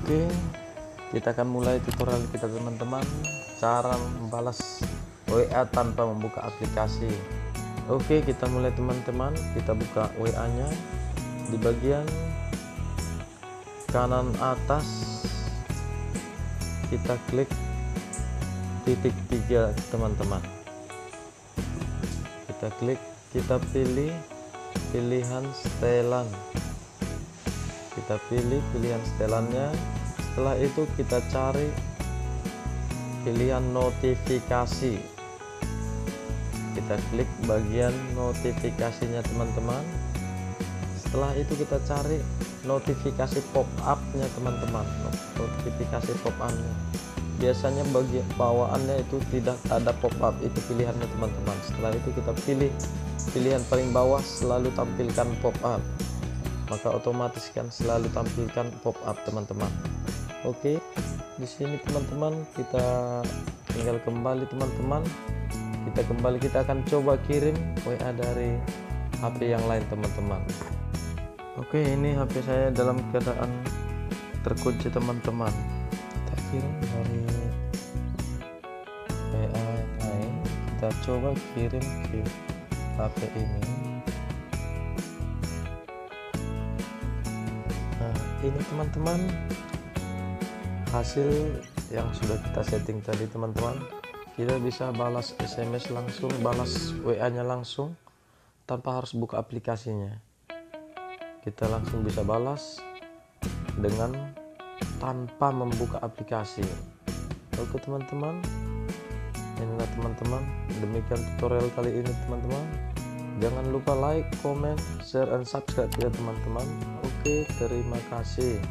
Oke, kita akan mulai tutorial kita teman-teman, cara membalas WA tanpa membuka aplikasi. Oke, kita mulai teman-teman. Kita buka WA-nya. Di bagian kanan atas kita klik titik 3 teman-teman. Kita klik, kita pilih pilihan setelan. Kita pilih pilihan setelannya. Setelah itu kita cari pilihan notifikasi. Kita klik bagian notifikasinya teman-teman. Setelah itu kita cari notifikasi pop-up-nya teman-teman. Notifikasi pop-up-nya. Biasanya bagian bawaannya itu tidak ada pop-up, itu pilihannya teman-teman. Setelah itu kita pilih pilihan paling bawah, selalu tampilkan pop-up. Maka otomatis kan selalu tampilkan pop-up teman-teman. Oke, di sini teman-teman kita tinggal kembali teman-teman. Kita akan coba kirim WA dari HP yang lain teman-teman. Oke, ini HP saya dalam keadaan terkunci teman-teman. Kita kirim dari WA yang lain. Kita coba kirim ke HP ini. Ini teman-teman hasil yang sudah kita setting tadi teman-teman. Kita bisa balas SMS langsung, balas WA nya langsung tanpa harus buka aplikasinya. Kita langsung bisa balas dengan tanpa membuka aplikasi. Oke teman-teman, inilah teman-teman, demikian tutorial kali ini teman-teman. Jangan lupa like, comment, share, and subscribe ya teman-teman. Oke, terima kasih.